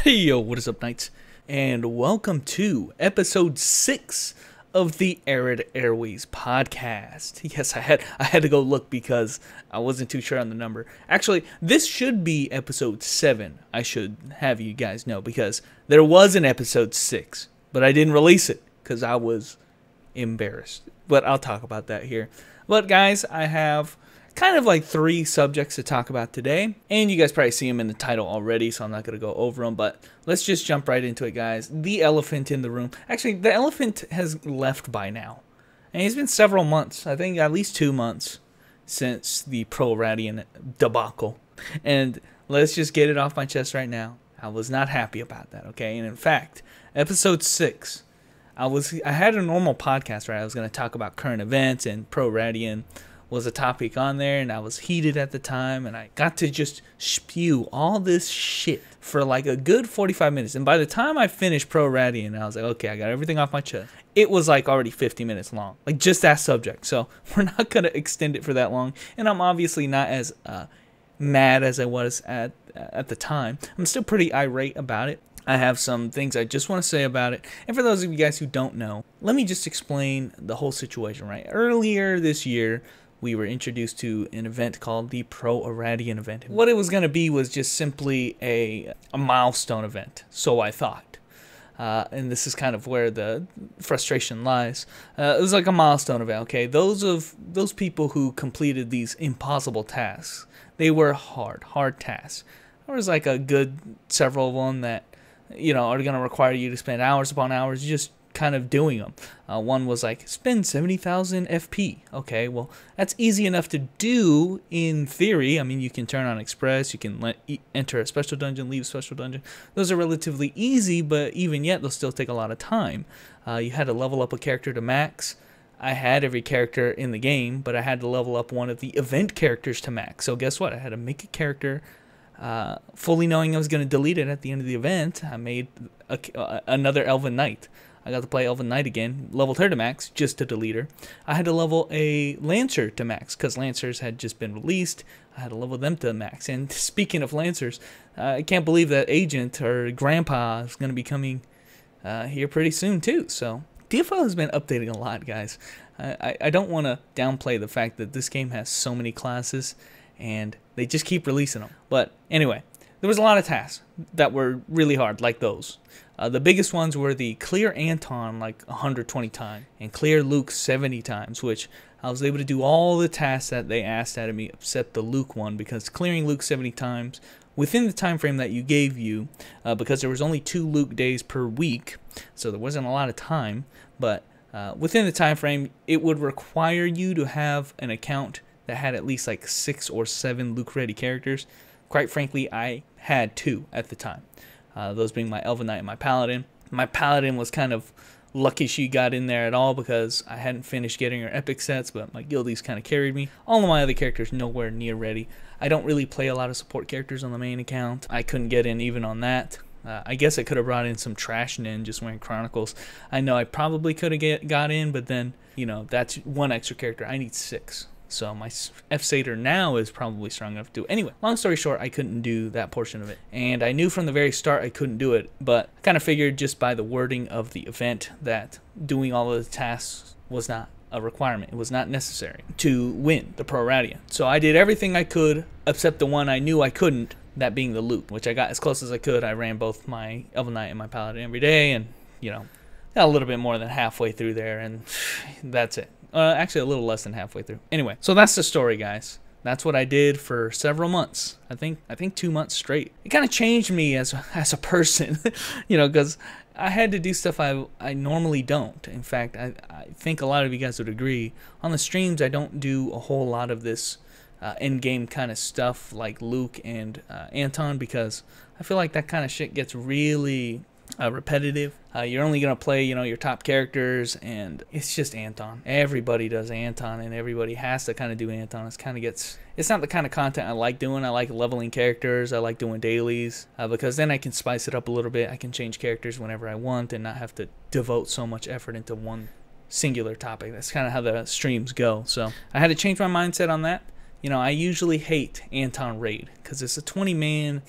Yo, what is up, Knights? And welcome to episode 6 of the Arad Airways podcast. Yes, I had to go look because I wasn't too sure on the number. Actually, this should be episode 7, I should have you guys know, because there was an episode 6, but I didn't release it because I was embarrassed. But I'll talk about that here. But guys, I have kind of like 3 subjects to talk about today, and you guys probably see them in the title already, so I'm not going to go over them, but let's just jump right into it, guys. The elephant in the room. Actually, the elephant has left by now, and it's been several months, I think at least 2 months since the ARADIAN debacle, and let's just get it off my chest right now. I was not happy about that, okay? And in fact, episode 6, I had a normal podcast, right? I was going to talk about current events, and ARADIAN was a topic on there, and I was heated at the time, and I got to just spew all this shit for like a good 45 minutes. And by the time I finished ARADIAN, I was like, okay, I got everything off my chest. It was like already 50 minutes long, like just that subject. So we're not going to extend it for that long, and I'm obviously not as mad as I was at the time. I'm still pretty irate about it. I have some things I just want to say about it. And for those of you guys who don't know, let me just explain the whole situation, right? Earlier this year, we were introduced to an event called the ARADIAN event. What it was going to be was just simply a milestone event, so I thought. And this is kind of where the frustration lies. It was like a milestone event, okay? Those people who completed these impossible tasks, they were hard tasks. There was like a good several of them that, you know, are going to require you to spend hours upon hours just kind of doing them. One was like, spend 70,000 FP. Okay, well, that's easy enough to do in theory. I mean, you can turn on Express, you can enter a special dungeon, leave a special dungeon. Those are relatively easy, but even yet, they'll still take a lot of time. You had to level up a character to max. I had every character in the game, but I had to level up one of the event characters to max. So guess what? I had to make a character fully knowing I was going to delete it at the end of the event. I made another Elven Knight. I got to play Elven Knight again, leveled her to max just to delete her. I had to level a Lancer to max because Lancers had just been released. I had to level them to max. And speaking of Lancers, I can't believe that Agent or Grandpa is going to be coming here pretty soon too. So DFO has been updating a lot, guys. I don't want to downplay the fact that this game has so many classes and they just keep releasing them. But anyway, there was a lot of tasks that were really hard, like those. The biggest ones were the clear Anton like 120 times and clear Luke 70 times, which I was able to do all the tasks that they asked out of me except the Luke one, because clearing Luke 70 times within the time frame that you gave you, because there was only 2 Luke days per week, so there wasn't a lot of time, but within the time frame, it would require you to have an account that had at least like 6 or 7 Luke ready characters. Quite frankly, I had 2 at the time. Those being my Elven Knight and my Paladin. My Paladin was kind of lucky she got in there at all because I hadn't finished getting her epic sets, but my guildies kind of carried me. All of my other characters nowhere near ready. I don't really play a lot of support characters on the main account. I couldn't get in even on that. I guess I could have brought in some trash in just wearing Chronicles. I know I probably could have got in, but then, you know, that's 1 extra character. I need 6. So my F-Satyr now is probably strong enough to do it. Anyway, long story short, I couldn't do that portion of it. And I knew from the very start I couldn't do it, but I kind of figured just by the wording of the event that doing all of the tasks was not a requirement. It was not necessary to win the ARADIAN. So I did everything I could except the one I knew I couldn't, that being the loot, which I got as close as I could. I ran both my Elven Knight and my Paladin every day, and, you know, got a little bit more than halfway through there, and that's it. Actually, a little less than halfway through. Anyway, so that's the story, guys. That's what I did for several months. I think 2 months straight. It kind of changed me as a person, you know, because I had to do stuff I normally don't. In fact, I think a lot of you guys would agree. On the streams, I don't do a whole lot of this in-game kind of stuff like Luke and Anton, because I feel like that kind of shit gets really repetitive. You're only going to play, you know, your top characters, and it's just Anton. Everybody does Anton, and everybody has to kind of do Anton. It's not the kind of content I like doing. I like leveling characters. I like doing dailies, because then I can spice it up a little bit. I can change characters whenever I want and not have to devote so much effort into one singular topic. That's kind of how the streams go. So I had to change my mindset on that. You know, I usually hate Anton Raid because it's a 20-man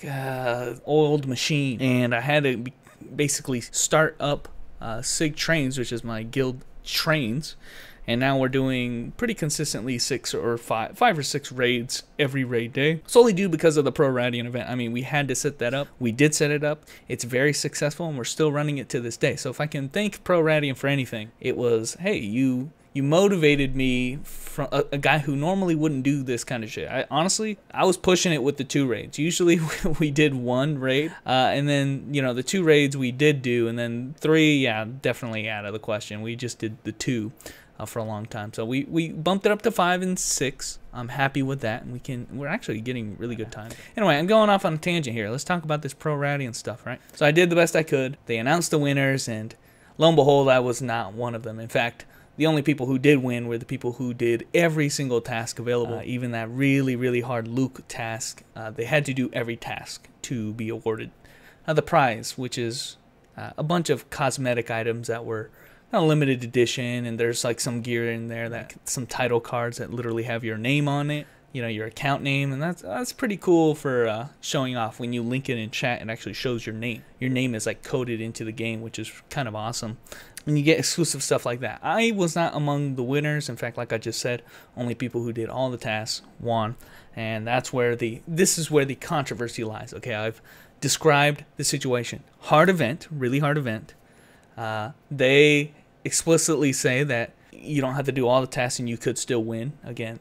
oiled machine, and I had to basically start up SIG trains, which is my guild trains, and now we're doing pretty consistently 5 or 6 raids every raid day, solely due because of the Pro Radian event. I mean, we had to set that up. We did set it up. It's very successful, and we're still running it to this day. So if I can thank Pro Radian for anything, it was, hey, you motivated me, from a guy who normally wouldn't do this kind of shit. Honestly, I was pushing it with the 2 raids. Usually we did 1 raid, and then, you know, the 2 raids we did do, and then 3, yeah, definitely out of the question. We just did the 2 for a long time. So we bumped it up to 5 and 6. I'm happy with that, and we're actually getting really good time. Anyway, I'm going off on a tangent here. Let's talk about this Pro Radian stuff, right? So I did the best I could. They announced the winners, and lo and behold, I was not one of them. In fact, the only people who did win were the people who did every single task available, even that really, really hard Luke task. They had to do every task to be awarded the prize, which is a bunch of cosmetic items that were limited edition, and there's like some gear in there, that some title cards that literally have your name on it, you know, your account name, and that's pretty cool for showing off. When you link it in chat, it actually shows your name. Your name is like coded into the game, which is kind of awesome. And you get exclusive stuff like that. I was not among the winners. In fact, like I just said, only people who did all the tasks won. And that's where this is where the controversy lies. Okay, I've described the situation. Hard event, really hard event. They explicitly say that you don't have to do all the tasks and you could still win. Again,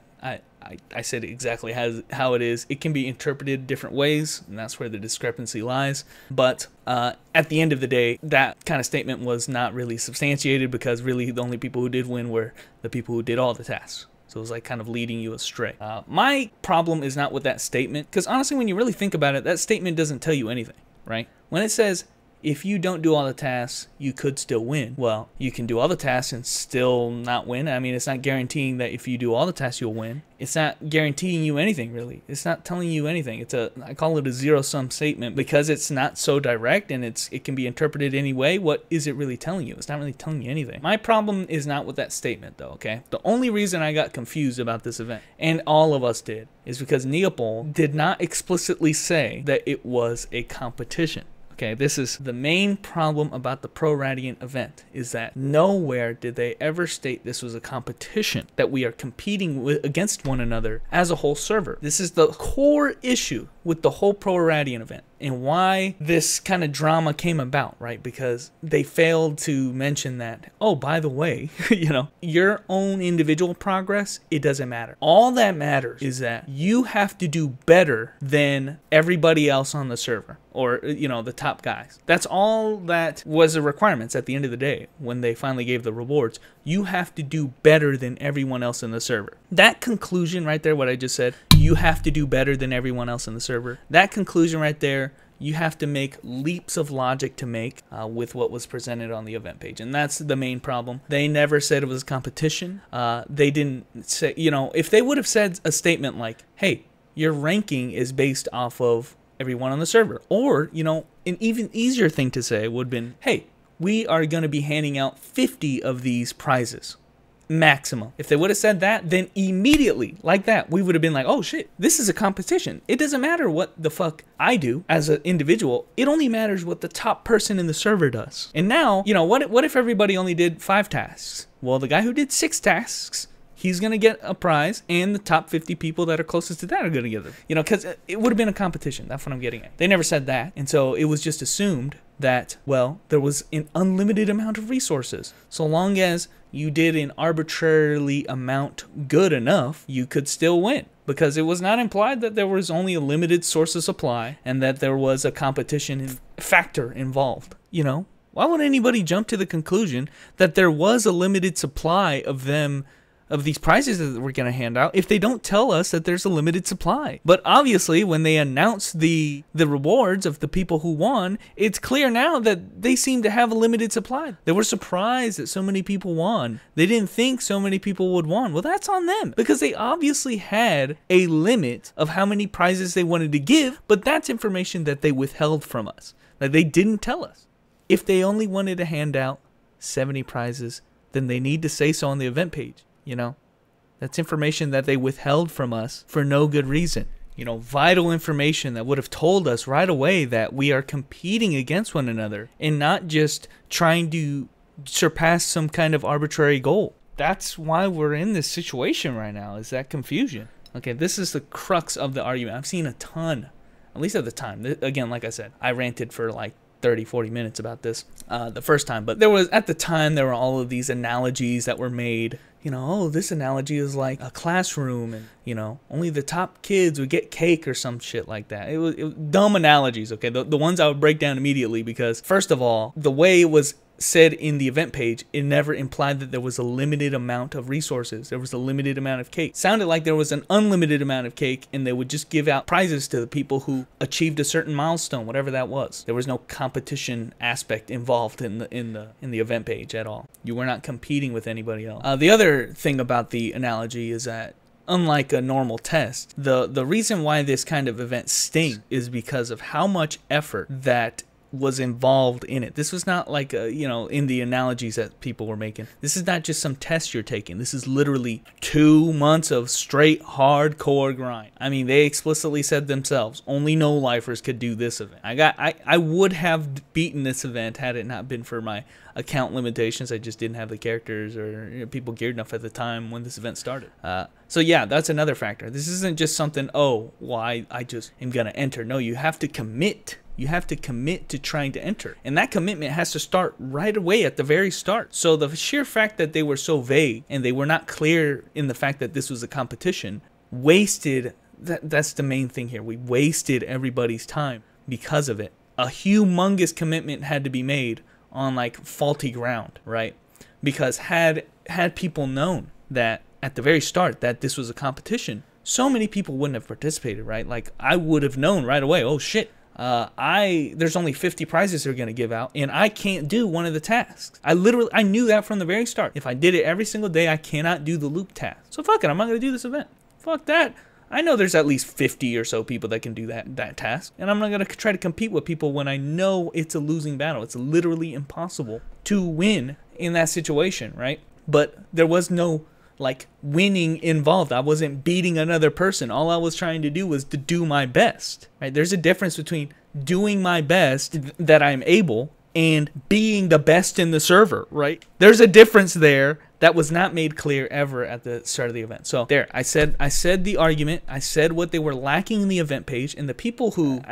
I said exactly how it is. It can be interpreted different ways, and that's where the discrepancy lies. But at the end of the day, that kind of statement was not really substantiated, because really the only people who did win were the people who did all the tasks. So it was like kind of leading you astray. My problem is not with that statement, because honestly, when you really think about it, that statement doesn't tell you anything, right? When it says, if you don't do all the tasks, you could still win. Well, you can do all the tasks and still not win. I mean, it's not guaranteeing that if you do all the tasks, you'll win. It's not guaranteeing you anything, really. It's not telling you anything. I call it a zero-sum statement, because it's not so direct, and it can be interpreted any way. What is it really telling you? It's not really telling you anything. My problem is not with that statement, though, okay? The only reason I got confused about this event, and all of us did, is because Neopol did not explicitly say that it was a competition. Okay, this is the main problem about the Pro Radian event, is that nowhere did they ever state this was a competition, that we are competing against one another as a whole server. This is the core issue with the whole Pro Radian event, and why this kind of drama came about, right? Because they failed to mention that, oh, by the way, you know, your own individual progress, it doesn't matter. All that matters is that you have to do better than everybody else on the server, or, you know, the top guys. That's all that was the requirements at the end of the day when they finally gave the rewards. You have to do better than everyone else in the server. That conclusion right there, what I just said, you have to do better than everyone else in the server. That conclusion right there, you have to make leaps of logic to make with what was presented on the event page. And that's the main problem. They never said it was a competition. They didn't say, you know, if they would have said a statement like, hey, your ranking is based off of everyone on the server. Or, you know, an even easier thing to say would have been, hey, we are going to be handing out 50 of these prizes. Maximum. If they would have said that, then immediately, like that, we would have been like, oh shit, this is a competition. It doesn't matter what the fuck I do as an individual. It only matters what the top person in the server does. And now, you know, what if everybody only did 5 tasks? Well, the guy who did 6 tasks, he's going to get a prize, and the top 50 people that are closest to that are going to get it. You know, because it would have been a competition. That's what I'm getting at. They never said that. And so it was just assumed that, well, there was an unlimited amount of resources. So long as you did an arbitrarily amount good enough, you could still win. Because it was not implied that there was only a limited source of supply and that there was a competition factor involved. You know, why would anybody jump to the conclusion that there was a limited supply of these prizes that we're going to hand out if they don't tell us that there's a limited supply? But obviously, when they announce the rewards of the people who won, it's clear now that they seem to have a limited supply. They were surprised that so many people won. They didn't think so many people would won. Well, that's on them, because they obviously had a limit of how many prizes they wanted to give, but that's information that they withheld from us, that they didn't tell us. If they only wanted to hand out 70 prizes, then they need to say so on the event page. You know, That's information that they withheld from us for no good reason. You know, vital information that would have told us right away that we are competing against one another and not just trying to surpass some kind of arbitrary goal. That's why we're in this situation right now, is that confusion. Okay, this is the crux of the argument. I've seen a ton, at least at the time. Again, like I said, I ranted for like 30-40 minutes about this the first time, but at the time there were all of these analogies that were made. You know, oh, this analogy is like a classroom, and you know, only the top kids would get cake or some shit like that. It was dumb analogies. Okay, the ones I would break down immediately, because first of all, the way it was said in the event page, it never implied that there was a limited amount of resources. There was a limited amount of cake. It sounded like there was an unlimited amount of cake, and they would just give out prizes to the people who achieved a certain milestone, whatever that was. There was no competition aspect involved in the event page at all. You were not competing with anybody else. The other thing about the analogy is that, unlike a normal test, the reason why this kind of event stings is because of how much effort that was involved in it. This was not like you know, in the analogies that people were making. This is not just some test you're taking. This is literally 2 months of straight hardcore grind. I mean, they explicitly said themselves, only no-lifers could do this event. I would have beaten this event had it not been for my account limitations. I just didn't have the characters or people geared enough at the time when this event started. So yeah, that's another factor. This isn't just something, oh, well, I just am gonna enter. No, you have to commit. You have to commit to trying to enter. And that commitment has to start right away at the very start. So the sheer fact that they were so vague and they were not clear in the fact that this was a competition wasted, that's the main thing here. We wasted everybody's time because of it. A humongous commitment had to be made on like faulty ground, right? Because had people known that at the very start that this was a competition, so many people wouldn't have participated, right? Like I would have known right away, oh shit, there's only 50 prizes they're going to give out, and I can't do one of the tasks. I knew that from the very start. If I did it every single day, I cannot do the loop task. So fuck it, I'm not going to do this event. Fuck that. I know there's at least 50 or so people that can do that task, and I'm not going to try to compete with people when I know it's a losing battle. It's literally impossible to win in that situation, right? But there was no like winning involved. I wasn't beating another person. All I was trying to do was to do my best, right? There's a difference between doing my best that I'm able and being the best in the server, right? There's a difference there that was not made clear ever at the start of the event. So there, I said the argument, I said what they were lacking in the event page, and the people who,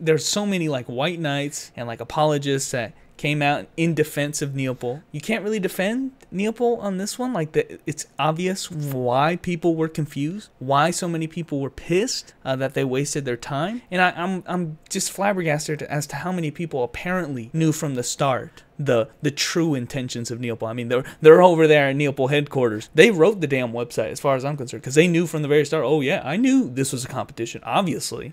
there's so many like white knights and like apologists that came out in defense of Neopol. You can't really defend Neopol on this one. Like, it's obvious why people were confused, why so many people were pissed that they wasted their time. And I'm just flabbergasted as to how many people apparently knew from the start the true intentions of Neopol. I mean, they're over there at Neopol headquarters. They wrote the damn website, as far as I'm concerned, because they knew from the very start, oh yeah, I knew this was a competition, obviously.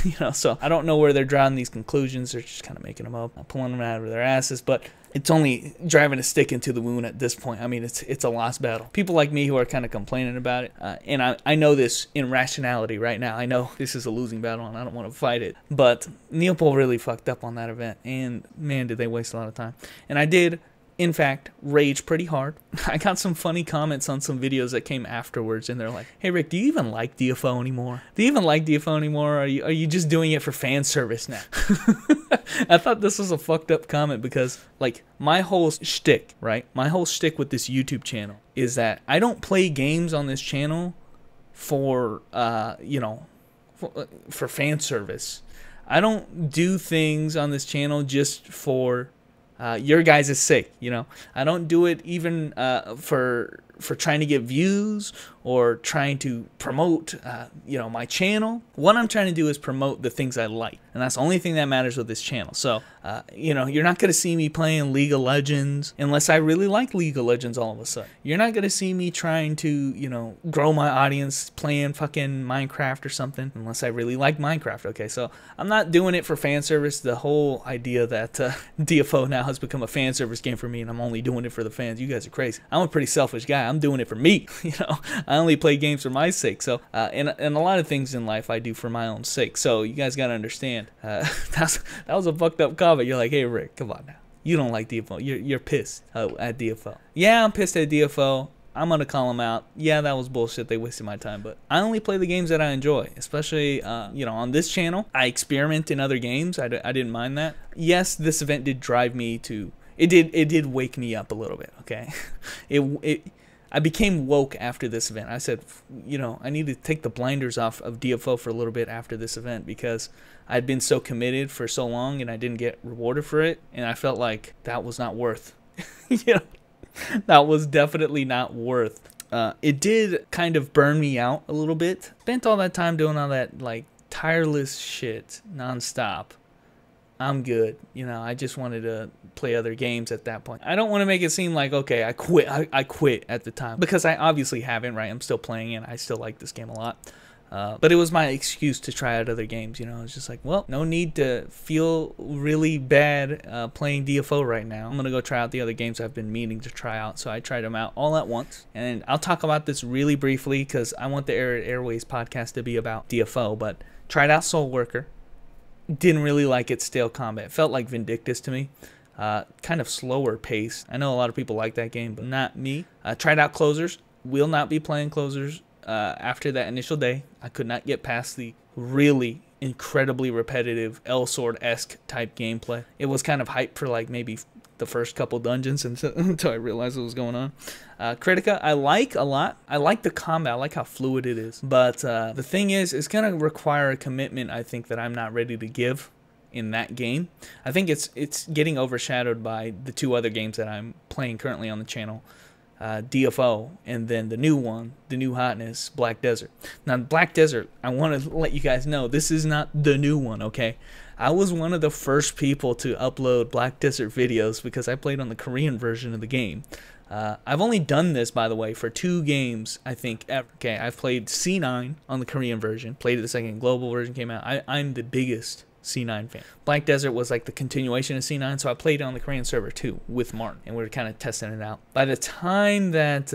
You know, so I don't know where they're drawing these conclusions. They're just kind of making them up, pulling them out of their asses, but it's only driving a stick into the wound at this point. I mean, it's a lost battle. People like me who are kind of complaining about it, and I know this in rationality right now. I know this is a losing battle, and I don't want to fight it. But Neopol really fucked up on that event, and man, did they waste a lot of time. And I did, in fact, rage pretty hard. I got some funny comments on some videos that came afterwards, and they're like, hey Rick, do you even like DFO anymore? Do you even like DFO anymore? Or are you just doing it for fan service now? I thought this was a fucked up comment because, like, my whole shtick, right? My whole shtick with this YouTube channel is that I don't play games on this channel for, you know, for fan service. I don't do things on this channel just for your guys' sake, you know. I don't do it even for trying to get views or trying to promote, you know, my channel. What I'm trying to do is promote the things I like, and that's the only thing that matters with this channel. So, you know, you're not going to see me playing League of Legends unless I really like League of Legends all of a sudden. You're not going to see me trying to, you know, grow my audience playing fucking Minecraft or something unless I really like Minecraft, okay? So I'm not doing it for fan service. The whole idea that DFO now has become a fan service game for me and I'm only doing it for the fans, you guys are crazy. I'm a pretty selfish guy. I'm doing it for me, you know. I only play games for my sake. So, and a lot of things in life I do for my own sake. So you guys got to understand. That was a fucked up comment. You're like, hey Rick, come on now. You don't like DFO. You're pissed at DFO. Yeah, I'm pissed at DFO. I'm going to call them out. Yeah, that was bullshit. They wasted my time. But I only play the games that I enjoy, especially, you know, on this channel. I experiment in other games. I didn't mind that. Yes, this event did drive me to... It did wake me up a little bit, okay? I became woke after this event. I said, you know, I need to take the blinders off of DFO for a little bit after this event because I'd been so committed for so long and I didn't get rewarded for it. And I felt like that was not worth, you know, that was definitely not worth. It did kind of burn me out a little bit. Spent all that time doing all that, like, tireless shit nonstop. I'm good. You know, I just wanted to play other games at that point. I don't want to make it seem like, okay, I quit. I quit at the time. Because I obviously haven't, right? I'm still playing it. I still like this game a lot. But it was my excuse to try out other games, you know. It's just like, well, no need to feel really bad playing DFO right now. I'm going to go try out the other games I've been meaning to try out. So I tried them out all at once. And I'll talk about this really briefly because I want the Arad Airways podcast to be about DFO. But tried out Soul Worker. Didn't really like its stale combat. It felt like Vindictus to me. Kind of slower pace. I know a lot of people like that game, but not me. Tried out Closers. Will not be playing Closers after that initial day. I could not get past the really incredibly repetitive L-Sword-esque type gameplay. It was kind of hyped for like maybe the first couple dungeons until I realized what was going on. Critica, I like a lot. I like the combat. I like how fluid it is. But the thing is, it's going to require a commitment, I think, that I'm not ready to give in that game. I think it's getting overshadowed by the two other games that I'm playing currently on the channel. DFO, and then the new one, the new hotness, Black Desert. Now, Black Desert, I want to let you guys know, this is not the new one, okay? I was one of the first people to upload Black Desert videos because I played on the Korean version of the game. I've only done this, by the way, for 2 games, I think, ever. Okay, I've played C9 on the Korean version, played it the second global version came out. I'm the biggest C9 fan. Black Desert was like the continuation of C9, so I played it on the Korean server too with Martin, and we were kind of testing it out. By the time that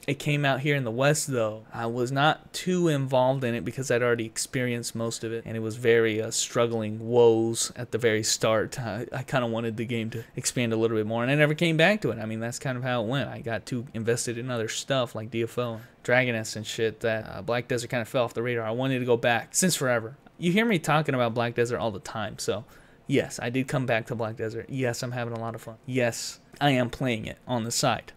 it came out here in the West, though, I was not too involved in it because I'd already experienced most of it, and it was very struggling woes at the very start. I kind of wanted the game to expand a little bit more, and I never came back to it. I mean, that's kind of how it went. I got too invested in other stuff like DFO, Dragoness, and shit that Black Desert kind of fell off the radar. I wanted to go back since forever. You hear me talking about Black Desert all the time, so yes, I did come back to Black Desert. Yes, I'm having a lot of fun. Yes, I am playing it on the side,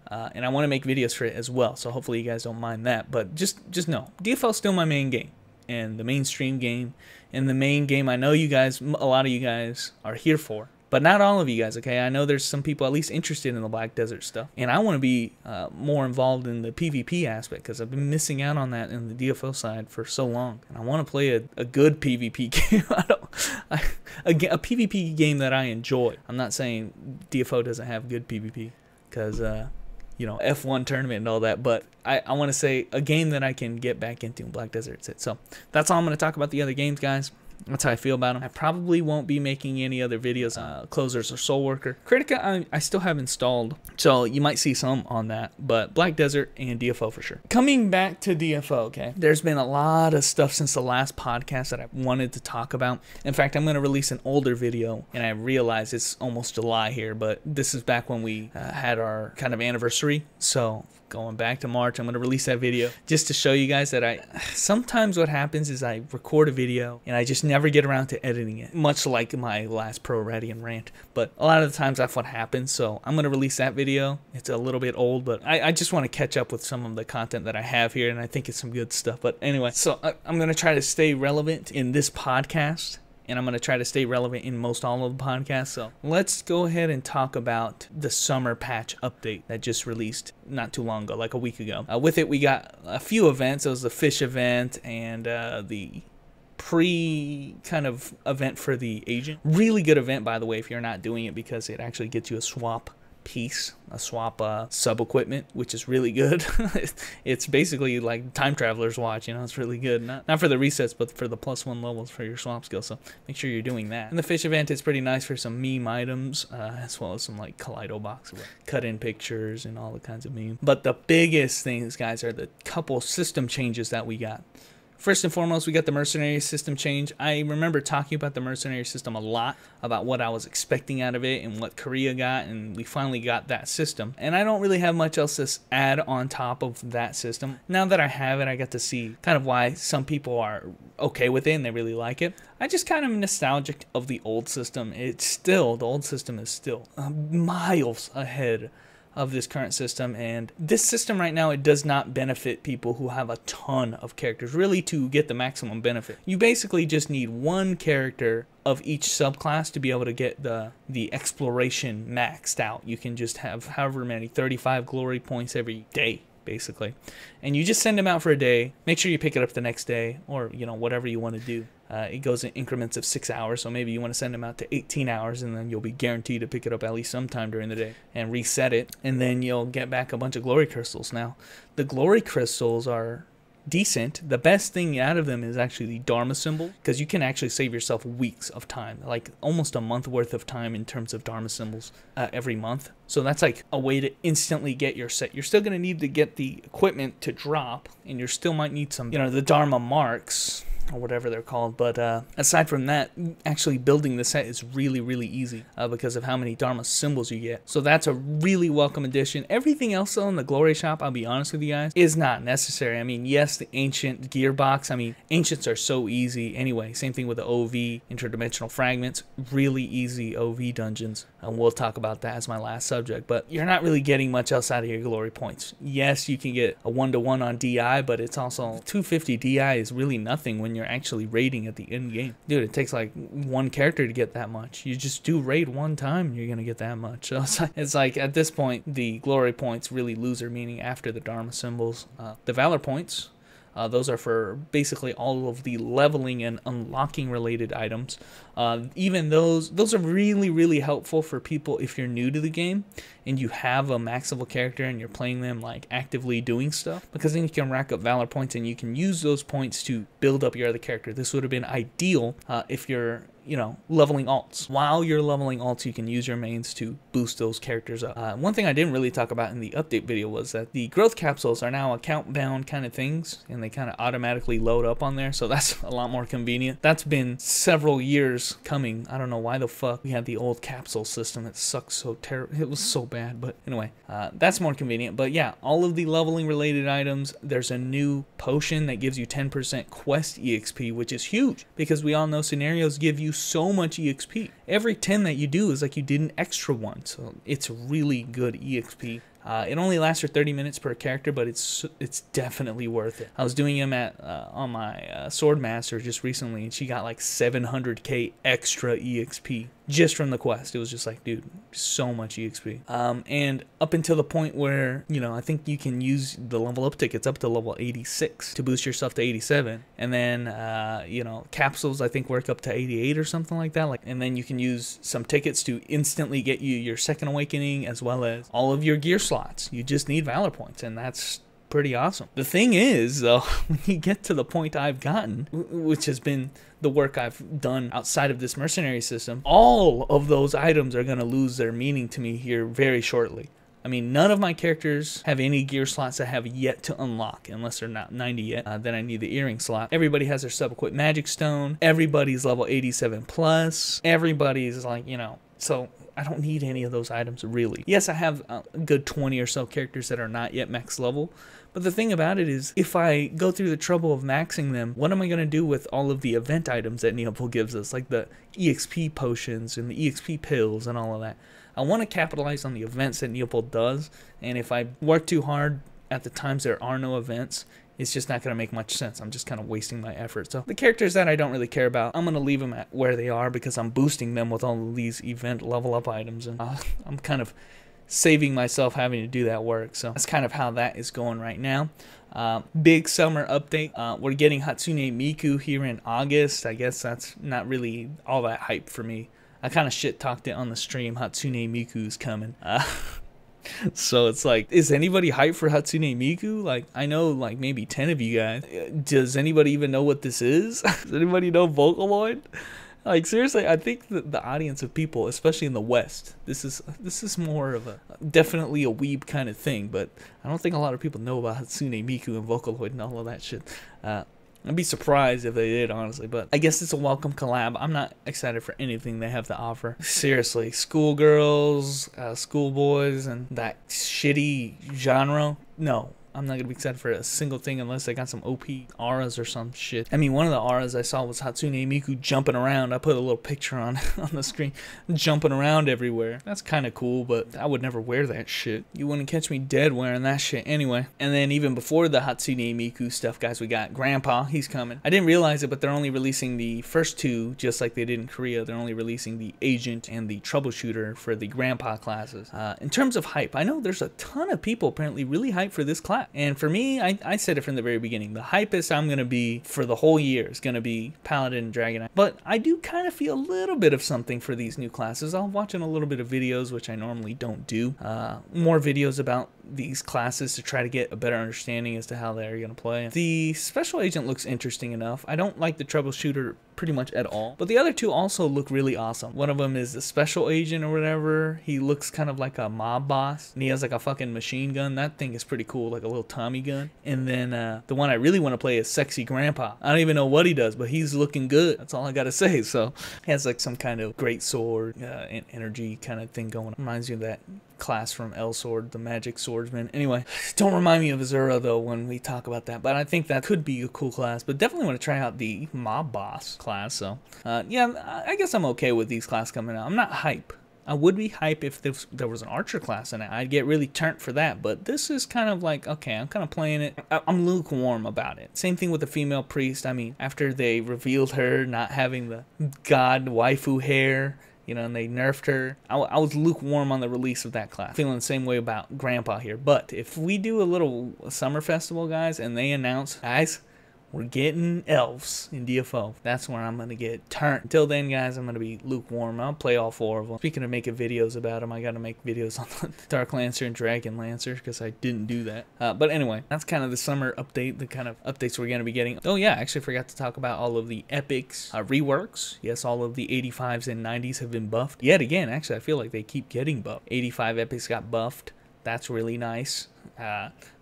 and I want to make videos for it as well, so hopefully you guys don't mind that. But just know, DFL is still my main game, and the mainstream game, and the main game I know you guys, a lot of you guys are here for. But not all of you guys, okay? I know there's some people at least interested in the Black Desert stuff. And I want to be more involved in the PvP aspect because I've been missing out on that in the DFO side for so long. And I want to play a good PvP game. A PvP game that I enjoy. I'm not saying DFO doesn't have good PvP because, you know, F1 tournament and all that. But I want to say a game that I can get back into in Black Desert. So that's all I'm going to talk about the other games, guys. That's how I feel about them. I probably won't be making any other videos, Closers or Soul Worker. Critica, I still have installed, so you might see some on that, but Black Desert and DFO for sure. Coming back to DFO, okay, there's been a lot of stuff since the last podcast that I wanted to talk about. In fact, I'm going to release an older video, and I realize it's almost July here, but this is back when we had our kind of anniversary, so going back to March, I'm going to release that video just to show you guys that sometimes what happens is I record a video and I just never get around to editing it, much like my last Pro ARADIAN rant. But a lot of the times that's what happens, so I'm going to release that video. It's a little bit old, but I just want to catch up with some of the content that I have here, and I think it's some good stuff. But anyway, so I'm going to try to stay relevant in this podcast, and I'm going to try to stay relevant in most all of the podcasts. So let's go ahead and talk about the summer patch update that just released not too long ago, like a week ago. With it, we got a few events. It was the fish event and the pre kind of event for the agent. Really good event, by the way, if you're not doing it, because it actually gets you a swap piece, a swap sub equipment, which is really good. It's basically like Time Traveler's Watch, you know. It's really good, not for the resets, but for the +1 levels for your swap skill, so make sure you're doing that. And the fish event is pretty nice for some meme items, as well as some like Kaleido box cut in pictures and all the kinds of memes. But the biggest things, guys, are the couple system changes that we got First and foremost, we got the mercenary system change. I remember talking about the mercenary system a lot, about what I was expecting out of it and what Korea got, and we finally got that system. And I don't really have much else to add on top of that system. Now that I have it, I got to see kind of why some people are okay with it and they really like it. I just kind of nostalgic of the old system. The old system is still miles ahead of this current system, and this system right now, it does not benefit people who have a ton of characters. Really, to get the maximum benefit, you basically just need one character of each subclass to be able to get the exploration maxed out. You can just have however many, 35 glory points every day basically, and you just send them out for a day. Make sure you pick it up the next day, or whatever you want to do. It goes in increments of 6 hours, so maybe you want to send them out to 18 hours, and then you'll be guaranteed to pick it up at least sometime during the day and reset it, and then you'll get back a bunch of glory crystals. Now, the glory crystals are decent. The best thing out of them is actually the Dharma symbol, because you can actually save yourself weeks of time, like almost a month worth of time in terms of Dharma symbols every month. So that's like a way to instantly get your set. You're still going to need to get the equipment to drop, and you still might need some, the Dharma marks, or whatever they're called, but aside from that, actually building the set is really, really easy because of how many Dharma symbols you get. So that's a really welcome addition. Everything else though in the Glory Shop, I'll be honest with you guys, is not necessary. I mean, yes, the Ancient Gearbox, I mean, Ancients are so easy anyway. Same thing with the OV, Interdimensional Fragments, really easy OV dungeons, and we'll talk about that as my last subject, but you're not really getting much else out of your glory points. Yes, you can get a 1-to-1 on DI, but it's also 250 DI is really nothing when you're actually raiding at the end game. Dude, it takes like one character to get that much. You just do raid one time and you're gonna get that much. So it's like at this point the glory points really lose their meaning after the Dharma symbols. The Valor points, those are for basically all of the leveling and unlocking related items. Even those are really, really helpful for people if you're new to the game and you have a max level character and you're playing them like actively doing stuff, because then you can rack up Valor points and you can use those points to build up your other character. This would have been ideal if you're leveling alts. While you're leveling alts, you can use your mains to boost those characters up. One thing I didn't really talk about in the update video was that the growth capsules are now account bound kind of things, and they kind of automatically load up on there, so that's a lot more convenient. That's been several years coming. I don't know why the fuck we had the old capsule system. It sucks so terrible. It was so bad, but anyway, that's more convenient. But yeah, all of the leveling related items, there's a new potion that gives you 10% quest EXP, which is huge because we all know scenarios give you so much EXP. Every 10 that you do is like you did an extra one, so it's really good EXP. It only lasts for 30 minutes per character, but it's definitely worth it. I was doing him on my Sword Master just recently, and she got like 700k extra EXP just from the quest. It was just like, dude, so much EXP. And up until the point where, I think you can use the level up tickets up to level 86 to boost yourself to 87. And then, capsules, I think, work up to 88 or something like that. And then you can use some tickets to instantly get you your second awakening as well as all of your gear slots. You just need Valor points, and that's pretty awesome. The thing is, though, when you get to the point I've gotten, which has been the work I've done outside of this mercenary system, all of those items are going to lose their meaning to me here very shortly. I mean, none of my characters have any gear slots I have yet to unlock, unless they're not 90 yet. Then I need the earring slot. Everybody has their sub-equipped magic stone. Everybody's level 87 plus. Everybody's like, so I don't need any of those items, really. Yes, I have a good 20 or so characters that are not yet max level, but the thing about it is, if I go through the trouble of maxing them, what am I going to do with all of the event items that Neopol gives us, like the EXP potions and the EXP pills and all of that? I want to capitalize on the events that Neopol does, and if I work too hard at the times there are no events, it's just not going to make much sense. I'm just kind of wasting my effort. So the characters that I don't really care about, I'm going to leave them at where they are because I'm boosting them with all of these event level up items, and I'm kind of saving myself having to do that work. So that's kind of how that is going right now. Big summer update. We're getting Hatsune Miku here in August. I guess that's not really all that hype for me. I kind of shit talked it on the stream. Hatsune Miku's coming. So it's like, is anybody hyped for Hatsune Miku? Like, I know like maybe 10 of you guys. Does anybody even know what this is? Does anybody know Vocaloid? Like, seriously, I think that the audience of people, especially in the West, this is more of definitely a weeb kind of thing, but I don't think a lot of people know about Hatsune Miku and Vocaloid and all of that shit. I'd be surprised if they did, honestly, but I guess it's a welcome collab. I'm not excited for anything they have to offer. Seriously, schoolgirls, schoolboys, and that shitty genre, no. I'm not going to be excited for a single thing unless they got some OP auras or some shit. I mean, one of the auras I saw was Hatsune Miku jumping around. I put a little picture on the screen, jumping around everywhere. That's kind of cool, but I would never wear that shit. You wouldn't catch me dead wearing that shit anyway. And then even before the Hatsune Miku stuff, guys, we got Grandpa. He's coming. I didn't realize it, but they're only releasing the first two, just like they did in Korea. They're only releasing the Agent and the Troubleshooter for the Grandpa classes. In terms of hype, I know there's a ton of people apparently really hyped for this class. And for me, I said it from the very beginning. The hypest I'm going to be for the whole year is going to be Paladin and Dragon Knight. But I do kind of feel a little bit of something for these new classes. I'm watching a little bit of videos, which I normally don't do. More videos about these classes to try to get a better understanding as to how they're going to play. The Special Agent looks interesting enough. I don't like the Troubleshooter pretty much at all, but the other two also look really awesome. One of them is the Special Agent or whatever. He looks kind of like a mob boss, and he has like a fucking machine gun. That thing is pretty cool, like a little Tommy gun. And then the one I really want to play is Sexy Grandpa. I don't even know what he does, but he's looking good. That's all I gotta say. So he has like some kind of great sword and energy kind of thing going on. Reminds me of that class from L-Sword, the Magic Swordsman. Anyway, don't remind me of Azura though when we talk about that, but I think that could be a cool class. But definitely want to try out the Mob Boss class. So yeah, I guess I'm okay with these classes coming out. I'm not hype. I would be hype if there was an archer class in it. I'd get really turned for that, but this is kind of like, okay, I'm kind of playing it. I'm lukewarm about it. Same thing with the female priest. I mean, after they revealed her not having the god waifu hair, you know, and they nerfed her, I was lukewarm on the release of that class. Feeling the same way about Grandpa here. But if we do a little summer festival, guys, and they announce, guys, we're getting elves in DFO, that's where I'm going to get turned. Until then, guys, I'm going to be lukewarm. I'll play all four of them. Speaking of making videos about them, I got to make videos on the Dark Lancer and Dragon Lancer because I didn't do that. But anyway, that's kind of the summer update, the kind of updates we're going to be getting. Oh yeah, I actually forgot to talk about all of the epics reworks. Yes, all of the 85s and 90s have been buffed. Yet again, actually, I feel like they keep getting buffed. 85 epics got buffed. That's really nice.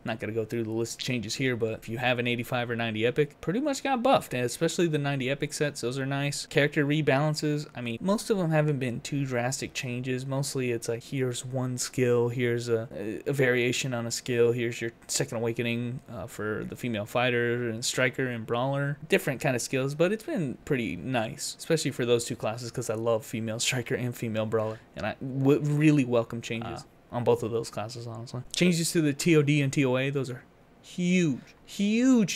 Not going to go through the list of changes here, but if you have an 85 or 90 epic, pretty much got buffed, and especially the 90 epic sets. Those are nice. Character rebalances, I mean, most of them haven't been too drastic changes. Mostly it's like, here's one skill, here's a variation on a skill, here's your second awakening for the female fighter and striker and brawler. Different kind of skills, but it's been pretty nice, especially for those two classes because I love female striker and female brawler, and I would really welcome changes on both of those classes, honestly. Changes to the TOD and TOA, those are huge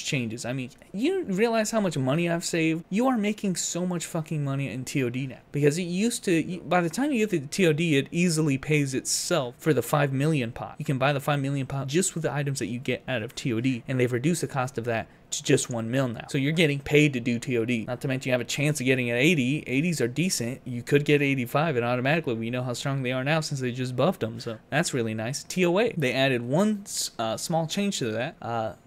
changes. I mean, you realize how much money I've saved? You are making so much fucking money in TOD now. Because it used to, by the time you get to the TOD, it easily pays itself for the 5 million pot. You can buy the 5 million pot just with the items that you get out of TOD, and they've reduced the cost of that to just 1 mil now. So you're getting paid to do TOD. Not to mention you have a chance of getting an 80. 80s are decent. You could get 85 and automatically we know how strong they are now since they just buffed them. So that's really nice. TOA, they added one small change to that.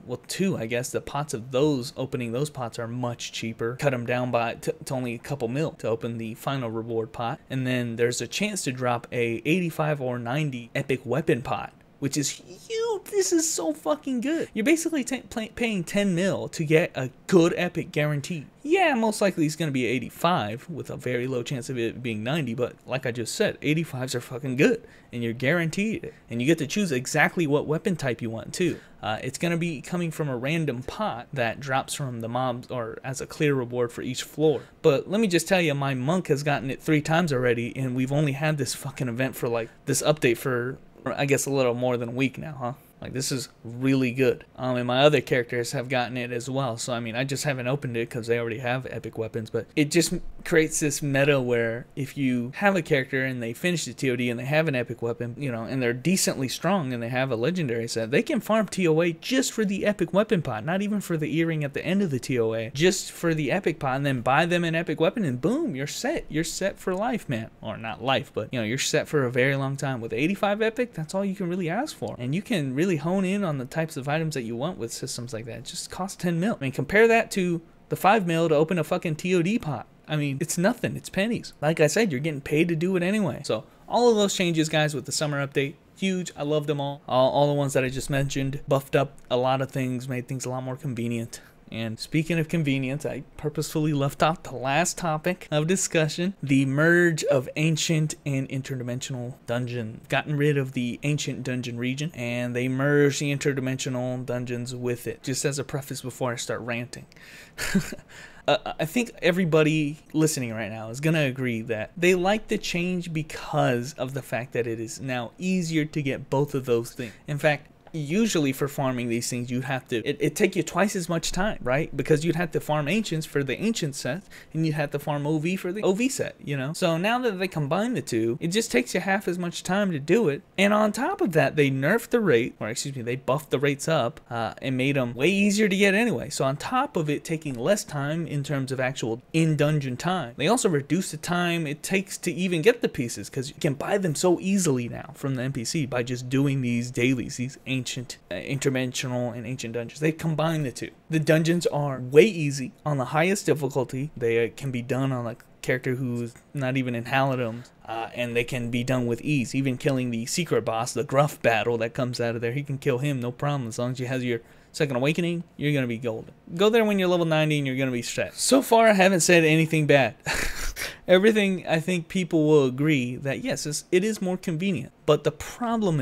Well, two, I guess. The pots of those, opening those pots are much cheaper. Cut them down by to only a couple mil to open the final reward pot. And then there's a chance to drop a 85 or 90 epic weapon pot, which is huge. This is so fucking good. You're basically paying 10 mil to get a good epic guaranteed. Yeah, most likely it's going to be 85 with a very low chance of it being 90, but like I just said, 85s are fucking good, and you're guaranteed it. And you get to choose exactly what weapon type you want too. It's going to be coming from a random pot that drops from the mobs or as a clear reward for each floor. But let me just tell you, my monk has gotten it 3 times already, and we've only had this fucking event for like this update for, I guess, a little more than a week now, huh? Like, this is really good. And my other characters have gotten it as well. So, I mean, I just haven't opened it because they already have epic weapons. But it just creates this meta where if you have a character and they finish the TOD and they have an epic weapon, you know, and they're decently strong and they have a legendary set, they can farm TOA just for the epic weapon pot. Not even for the earring at the end of the TOA. Just for the epic pot, and then buy them an epic weapon and boom, you're set. You're set for life, man. Or not life, but, you know, you're set for a very long time. With 85 epic, that's all you can really ask for. And you can really hone in on the types of items that you want with systems like that. It just costs 10 mil. I mean, compare that to the 5 mil to open a fucking TOD pot. I mean, it's nothing. It's pennies. Like I said, you're getting paid to do it anyway. So all of those changes, guys, with the summer update, huge. I love them all. All the ones that I just mentioned buffed up a lot of things, made things a lot more convenient. And speaking of convenience, I purposefully left out the last topic of discussion, the merge of ancient and interdimensional dungeon. Gotten rid of the ancient dungeon region, and they merged the interdimensional dungeons with it. Just as a preface before I start ranting. I think everybody listening right now is going to agree that they like the change because of the fact that it is now easier to get both of those things. In fact, usually for farming these things, you'd have to, it'd take you twice as much time, right? Because you'd have to farm ancients for the ancient set, and you'd have to farm OV for the OV set, you know? So now that they combine the two, it just takes you half as much time to do it. And on top of that, they nerfed the rate, or excuse me, they buffed the rates up and made them way easier to get anyway. So on top of it taking less time in terms of actual in-dungeon time, they also reduced the time it takes to even get the pieces, because you can buy them so easily now from the NPC by just doing these dailies, these ancient, interdimensional, and ancient dungeons. They combine the two. The dungeons are way easy on the highest difficulty. They can be done on a character who's not even in Halidom, and they can be done with ease. Even killing the secret boss, the gruff battle that comes out of there, he can kill him no problem. As long as you have your second awakening, you're going to be golden. Go there when you're level 90 and you're going to be set. So far, I haven't said anything bad. Everything, I think people will agree that yes, it is more convenient. But the problem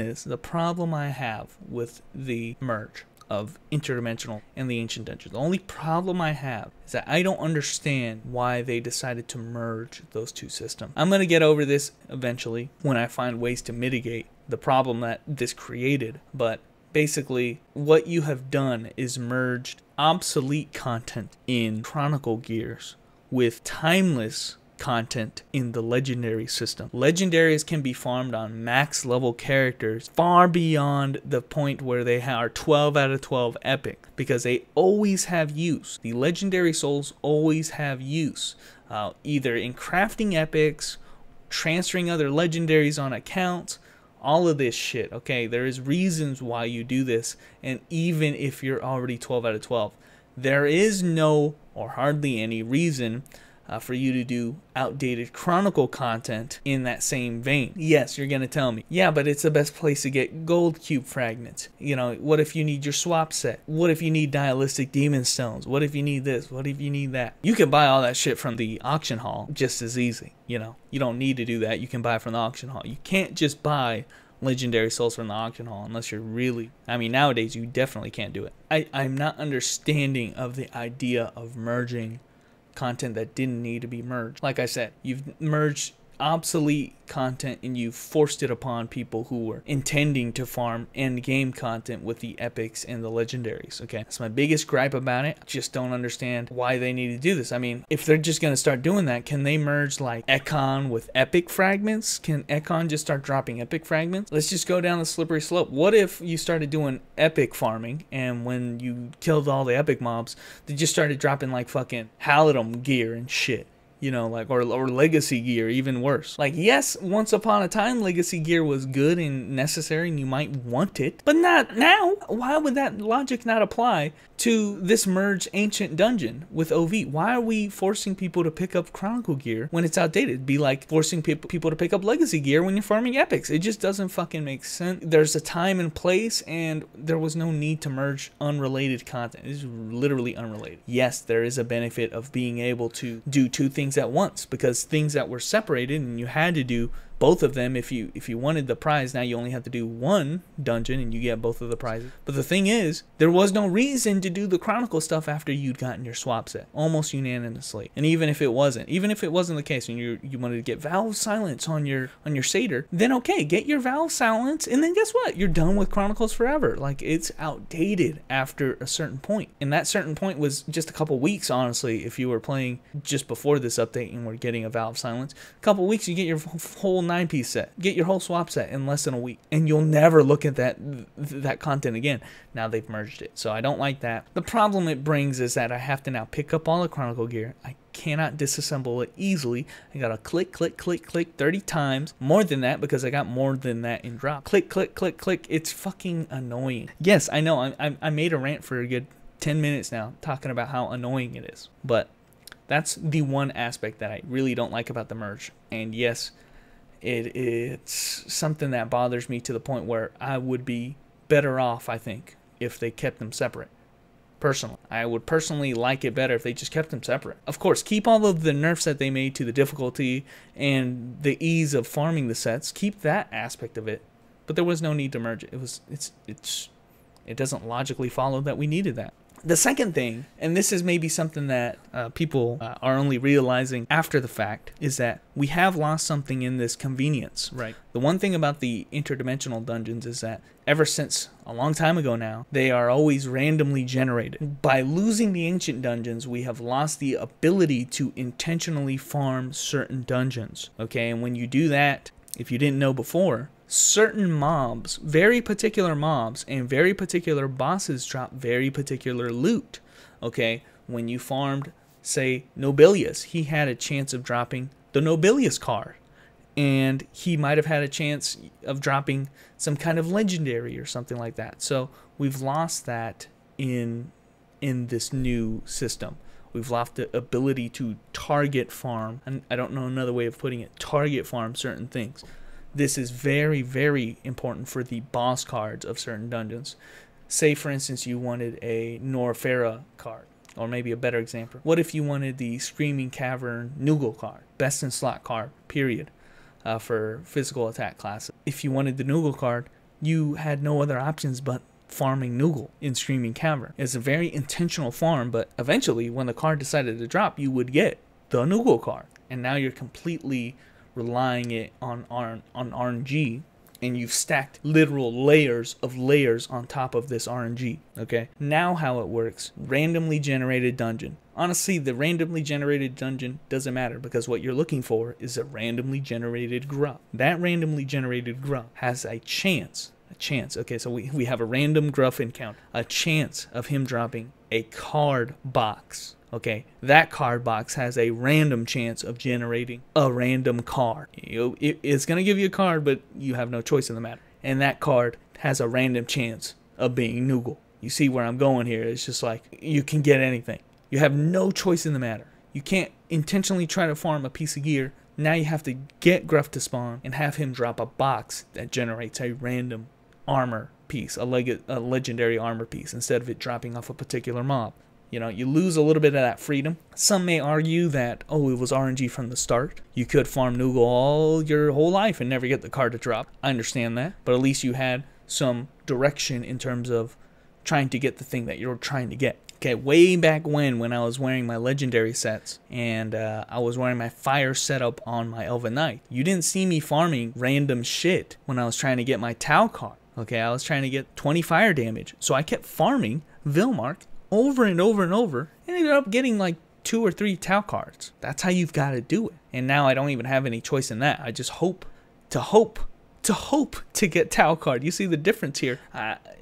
I have with the merge of interdimensional and the ancient dungeons, the only problem I have is that I don't understand why they decided to merge those two systems. I'm going to get over this eventually when I find ways to mitigate the problem that this created. But basically, what you have done is merged obsolete content in Chronicle Gears with timeless content in the legendary system. Legendaries can be farmed on max level characters far beyond the point where they are 12 out of 12 epic, because they always have use. The legendary souls always have use, either in crafting epics, transferring other legendaries on accounts, all of this shit. Okay, there is reasons why you do this, and even if you're already 12 out of 12, there is no or hardly any reason for you to do outdated Chronicle content in that same vein. Yes, you're gonna tell me, yeah, but it's the best place to get gold cube fragments. You know, what if you need your swap set? What if you need dialytic demon stones? What if you need this? What if you need that? You can buy all that shit from the auction hall just as easy. You know, you don't need to do that. You can buy from the auction hall. You can't just buy legendary souls from the auction hall unless you're really, I mean, nowadays you definitely can't do it. I'm not understanding of the idea of merging content that didn't need to be merged. Like I said, you've merged obsolete content and you forced it upon people who were intending to farm end game content with the epics and the legendaries. Okay, that's my biggest gripe about it. I just don't understand why they need to do this. I mean, if they're just going to start doing that, can they merge like Econ with epic fragments? Can Econ just start dropping epic fragments? Let's just go down the slippery slope. What if you started doing epic farming, and when you killed all the epic mobs, they just started dropping like fucking Halidom gear and shit? You know, like, or legacy gear, even worse. Like, yes, once upon a time, legacy gear was good and necessary and you might want it, but not now. Why would that logic not apply to this merged ancient dungeon with OV? Why are we forcing people to pick up Chronicle gear when it's outdated? It'd be like forcing people to pick up legacy gear when you're farming epics. It just doesn't fucking make sense. There's a time and place, and there was no need to merge unrelated content. It's literally unrelated. Yes, there is a benefit of being able to do two things at once, because things that were separated and you had to do both of them if you wanted the prize, now you only have to do one dungeon and you get both of the prizes. But the thing is, there was no reason to do the Chronicle stuff after you'd gotten your swap set almost unanimously. And even if it wasn't the case, and you wanted to get Valve Silence on your Satyr, then okay, get your Valve Silence, and then guess what? You're done with Chronicles forever. Like, it's outdated after a certain point. And that certain point was just a couple weeks, honestly. If you were playing just before this update and were getting a Valve Silence, a couple weeks, you get your whole 9-piece set, get your whole swap set in less than a week, and you'll never look at that content again. Now they've merged it, so I don't like that. The problem it brings is that I have to now pick up all the Chronicle gear. I cannot disassemble it easily. I gotta click 30 times, more than that, because I got more than that in drop. Click. It's fucking annoying. Yes, I know I made a rant for a good 10 minutes now talking about how annoying it is, but that's the one aspect that I really don't like about the merge. And yes, it's something that bothers me to the point where I would be better off, I think, if they kept them separate. Personally, I would personally like it better if they just kept them separate. Of course, keep all of the nerfs that they made to the difficulty and the ease of farming the sets. Keep that aspect of it, but there was no need to merge it. It doesn't logically follow that we needed that. The second thing, and this is maybe something that people are only realizing after the fact, is that we have lost something in this convenience. Right. The one thing about the interdimensional dungeons is that ever since a long time ago now, they are always randomly generated. By losing the ancient dungeons, we have lost the ability to intentionally farm certain dungeons. Okay, and when you do that, if you didn't know before, certain mobs, very particular mobs and very particular bosses drop very particular loot. Okay, when you farmed, say, Nobilius, he had a chance of dropping the Nobilius card, and he might have had a chance of dropping some kind of legendary or something like that. So we've lost that in this new system. We've lost the ability to target farm, and I don't know another way of putting it, target farm certain things. This is very, very important for the boss cards of certain dungeons. Say, for instance, you wanted a Norfera card, or maybe a better example. What if you wanted the Screaming Cavern Noogle card, best in slot card, period, for physical attack classes? If you wanted the Noogle card, you had no other options but farming Noogle in Screaming Cavern. It's a very intentional farm, but eventually, when the card decided to drop, you would get the Noogle card, and now you're completely relying it on RNG, and you've stacked literal layers on top of this RNG. Okay, now how it works: randomly generated dungeon. Honestly, the randomly generated dungeon doesn't matter, because what you're looking for is a randomly generated gruff. That randomly generated gruff has a chance. Okay, so we have a random gruff encounter, a chance of him dropping a card box. Okay, that card box has a random chance of generating a random card. It's going to give you a card, but you have no choice in the matter. And that card has a random chance of being Noogle. You see where I'm going here? It's just like, you can get anything. You have no choice in the matter. You can't intentionally try to farm a piece of gear. Now you have to get Gruff to spawn and have him drop a box that generates a random armor piece, a legendary armor piece, instead of it dropping off a particular mob. You know, you lose a little bit of that freedom. Some may argue that, oh, it was RNG from the start. You could farm Noogle all your whole life and never get the card to drop. I understand that, but at least you had some direction in terms of trying to get the thing that you're trying to get. Okay, way back when I was wearing my legendary sets and I was wearing my fire setup on my Elven Knight, you didn't see me farming random shit when I was trying to get my Tau card. Okay, I was trying to get 20 fire damage, so I kept farming Vilmark over and over and over, and ended up getting like 2 or 3 Tau cards. That's how you've got to do it. And now I don't even have any choice in that. I just hope to get Tau card. You see the difference here?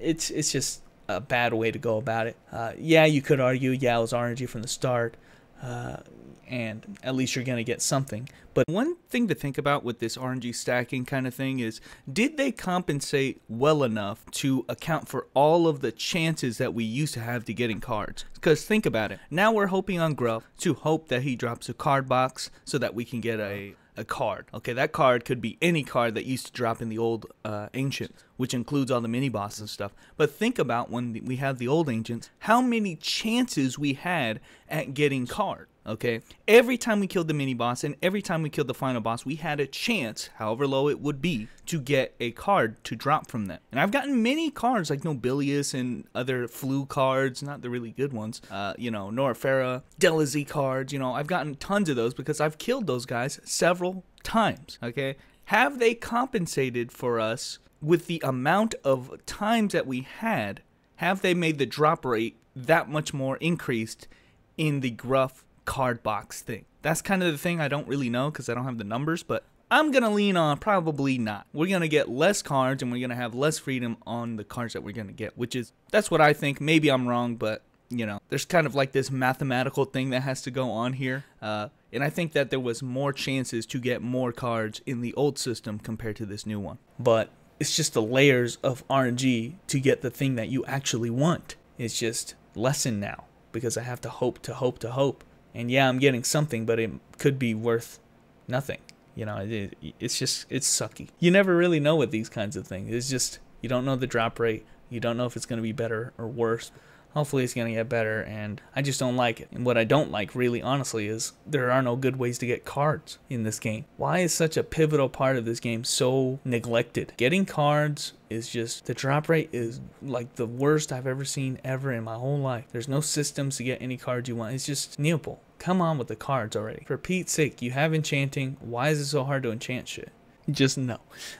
It's just a bad way to go about it. Yeah, you could argue, yeah, it was RNG from the start, and at least you're going to get something. But one thing to think about with this RNG stacking kind of thing is, did they compensate well enough to account for all of the chances that we used to have to getting cards? Because think about it. Now we're hoping on Gruff to hope that he drops a card box so that we can get a card. Okay, that card could be any card that used to drop in the old Ancient, which includes all the mini bosses and stuff. But think about when we had the old Ancients, how many chances we had at getting card. Okay, every time we killed the mini boss and every time we killed the final boss, we had a chance, however low it would be, to get a card to drop from them. And I've gotten many cards like Nobilius and other flu cards, not the really good ones, you know, Norfera, Delazy cards, you know, I've gotten tons of those because I've killed those guys several times. Okay, have they compensated for us with the amount of times that we had? Have they made the drop rate that much more increased in the Gruff card box thing? That's kind of the thing I don't really know because I don't have the numbers, but I'm gonna lean on probably not. We're gonna get less cards and we're gonna have less freedom on the cards that we're gonna get, that's what I think. Maybe I'm wrong, but you know, there's kind of like this mathematical thing that has to go on here, and I think that there was more chances to get more cards in the old system compared to this new one. But it's just the layers of RNG to get the thing that you actually want. It's just lessened now because I have to hope. And yeah, I'm getting something, but it could be worth nothing. You know, it's sucky. You never really know with these kinds of things. It's just, you don't know the drop rate. You don't know if it's going to be better or worse. Hopefully it's going to get better, and I just don't like it. And what I don't like, really honestly, is there are no good ways to get cards in this game. Why is such a pivotal part of this game so neglected? Getting cards is just, the drop rate is like the worst I've ever seen ever in my whole life. There's no systems to get any cards you want. It's just Neopal. Come on with the cards already. For Pete's sake, you have enchanting. Why is it so hard to enchant shit? Just no.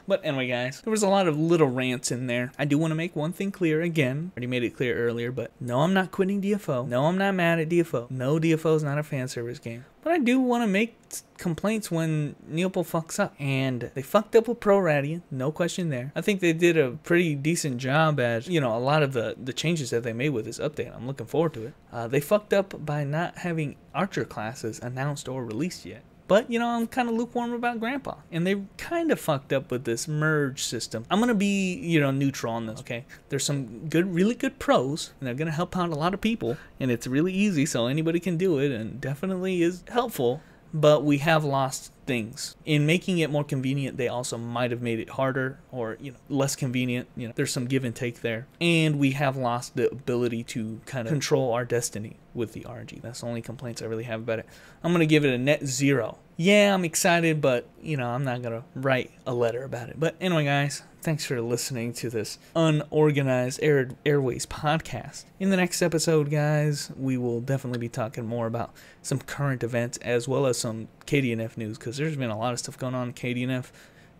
But anyway, guys, there was a lot of little rants in there. I do want to make one thing clear again. Already made it clear earlier, but no, I'm not quitting DFO. No, I'm not mad at DFO. No, DFO is not a fan service game. But I do want to make complaints when Neopal fucks up. And they fucked up with ARADIAN, no question there. I think they did a pretty decent job at, you know, a lot of the changes that they made with this update. I'm looking forward to it. They fucked up by not having archer classes announced or released yet. But, you know, I'm kind of lukewarm about Grandpa. And they kind of fucked up with this merge system. I'm going to be, you know, neutral on this, okay? There's some good, really good pros, and they're going to help out a lot of people. And it's really easy, so anybody can do it, and definitely is helpful. But we have lost things. In making it more convenient, they also might have made it harder or, you know, less convenient. You know, there's some give and take there. And we have lost the ability to kind of control our destiny with the RNG. That's the only complaints I really have about it. I'm going to give it a net 0. Yeah, I'm excited, but, you know, I'm not going to write a letter about it. But anyway, guys, thanks for listening to this unorganized Arad Airways podcast. In the next episode, guys, we will definitely be talking more about some current events as well as some KDNF news, because there's been a lot of stuff going on in KDNF,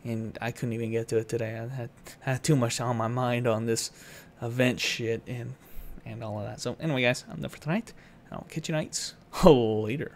and I couldn't even get to it today. I had too much on my mind on this event shit and all of that. So anyway, guys, I'm done for tonight. I'll catch you nights later.